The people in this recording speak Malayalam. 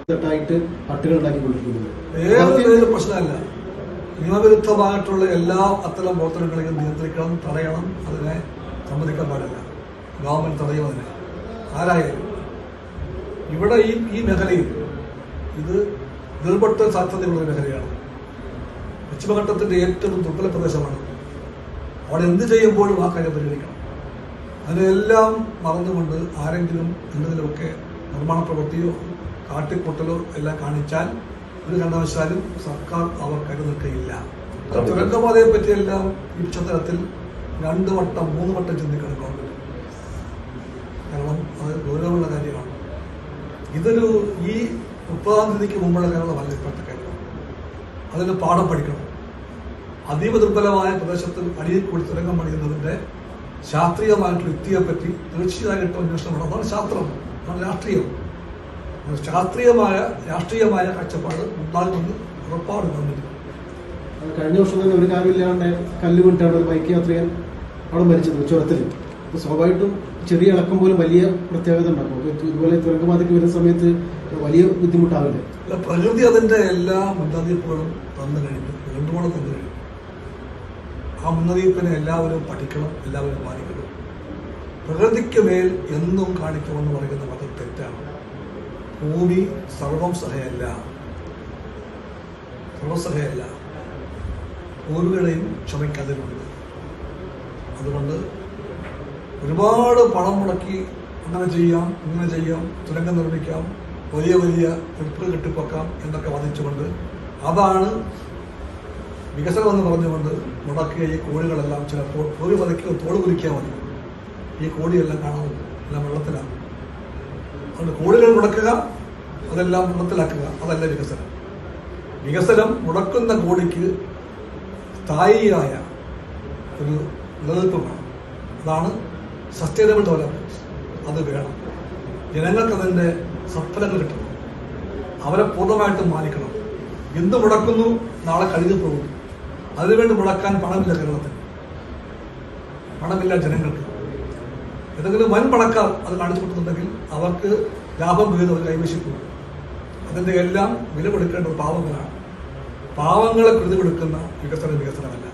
പട്ടുകൾ ഉണ്ടാക്കിക്കൊണ്ടിരിക്കുന്നത് ഏത് പ്രശ്നമല്ല. നിയമവിരുദ്ധമായിട്ടുള്ള എല്ലാ അത്തരം പ്രവർത്തനങ്ങളെയും നിയന്ത്രിക്കണം, തടയണം. അതിനെ സമ്മതിക്കാൻ പാടില്ല. ഗവൺമെന്റ് തടയും അതിനെ. ആരായാലും ഇവിടെ ഈ മേഖലയിൽ ഇത് നിർബട്ട സാധ്യതയുള്ള ഒരു മേഖലയാണ്. പശ്ചിമഘട്ടത്തിന്റെ ഏറ്റവും ദുർബല പ്രദേശമാണ്. അവിടെ എന്ത് ചെയ്യുമ്പോഴും ആ കാര്യം പരിഗണിക്കണം. അതിനെല്ലാം മറന്നുകൊണ്ട് ആരെങ്കിലും എന്തെങ്കിലുമൊക്കെ നിർമ്മാണ പ്രവൃത്തിയോ കാട്ടിക്കൂട്ടലോ എല്ലാം കാണിച്ചാൽ ഒരു കാരണവശാലും സർക്കാർ അവർ കരുനിൽക്കുകയില്ല. തുരങ്കപാതയെ പറ്റിയെല്ലാം ഈ പശ്ചാത്തലത്തിൽ 2 വട്ടം 3 വട്ടം ചിന്തിക്കണം ഗവൺമെന്റ്. കാരണം അത് ഗൗരവമുള്ള കാര്യമാണ്. ഈ 30-ാം തീയതിക്ക് മുമ്പുള്ള കേരളമല്ല ഇപ്പോഴത്തെ കേരളം. അതിന് പാഠം പഠിക്കണം. അതീവ ദുർബലമായ പ്രദേശത്തിൽ അടിയിൽ കൂടി തുരങ്കം പണിയുന്നതിന്റെ ശാസ്ത്രീയമായിട്ടുള്ള യുക്തിയെപ്പറ്റി തീർച്ചയായിട്ടും അന്വേഷണം വേണം. അതാണ് ശാസ്ത്രം, അതാണ് രാഷ്ട്രീയം. രാഷ്ട്രീയമായ കാഴ്ചപ്പാട് ഉണ്ടാകുമെന്ന് ഉറപ്പാണ് ഗവൺമെന്റ്. കഴിഞ്ഞ വർഷം തന്നെ ഒരു കാര്യമില്ലാണ്ട് കല്ല് വീണിട്ടാണ് ഒരു ബൈക്ക് യാത്രികൻ അവിടെ മരിച്ചത് ചുരത്തിൽ. അപ്പോൾ സ്വാഭാവികമായിട്ടും ചെറിയ ഇളക്കം പോലും വലിയ പ്രത്യേകത ഉണ്ടാകും. ഇതുപോലെ തുരങ്കപാതയ്ക്ക് വരുന്ന സമയത്ത് വലിയ ബുദ്ധിമുട്ടാവില്ല. പ്രകൃതി അതിന്റെ എല്ലാ മുന്നറിയിപ്പുകളും തന്നു കഴിഞ്ഞു, വീണ്ടും തന്നു കഴിഞ്ഞു. ആ മുന്നറിയിപ്പിനെ എല്ലാവരും പഠിക്കണം, എല്ലാവരും പാലിക്കണം. പ്രകൃതിക്ക് മേൽ എന്നും കാണിക്കുമെന്ന് പറയുന്ന മതം തെറ്റാണ്. ഭൂമി സർവസഹയല്ല. ഭൂമിയുടെയും ക്ഷമിക്കാതിരുണ്ട്. അതുകൊണ്ട് ഒരുപാട് പണം മുടക്കി അങ്ങനെ ചെയ്യാം, ഇങ്ങനെ ചെയ്യാം, തുരങ്കം നിർമ്മിക്കാം, വലിയ ഉൾപ്പുകൾ കെട്ടിപ്പൊക്കാം എന്നൊക്കെ വാദിച്ചുകൊണ്ട് അതാണ് വികസനം എന്ന് പറഞ്ഞുകൊണ്ട് മുടക്കിയ ഈ കോഴികളെല്ലാം ചിലപ്പോൾ ഒരു പതയ്ക്ക് തോട് കുലിക്കാൻ മതി. ഈ കോഴിയെല്ലാം കാണാൻ എല്ലാം വെള്ളത്തിലാണ്. അതുകൊണ്ട് കോഴികൾ മുടക്കുക, അതെല്ലാം വെള്ളത്തിലാക്കുക, അതല്ല വികസനം. വികസനം മുടക്കുന്ന കോഴിക്ക് സ്ഥായിയായ ഒരു നിലനിൽപ്പ് വേണം. അതാണ് സസ്റ്റൈനബിൾ ഡെവലപ്മെന്റ്. അത് വേണം. ജനങ്ങൾക്ക് അതിന്റെ സത്ഫലങ്ങൾ കിട്ടണം. അവരെ പൂർണ്ണമായിട്ടും മാനിക്കണം. എന്ത് മുടക്കുന്നു നാളെ കഴിഞ്ഞു പോകും. അതിനുവേണ്ടി മുടക്കാൻ പണമില്ല കേരളത്തിൽ. പണമില്ല ജനങ്ങൾക്ക്. ഏതെങ്കിലും വൻ പണക്കാർ അത് കാണിച്ചു കൊടുക്കുന്നുണ്ടെങ്കിൽ അവർക്ക് ലാഭം വീഴുന്ന അവർ കൈവശിക്കും. അതിന്റെ എല്ലാം വില കൊടുക്കേണ്ടത് പാവങ്ങളാണ്. പാവങ്ങളെ പിടിച്ചു കൊടുക്കുന്ന വികസനമല്ല.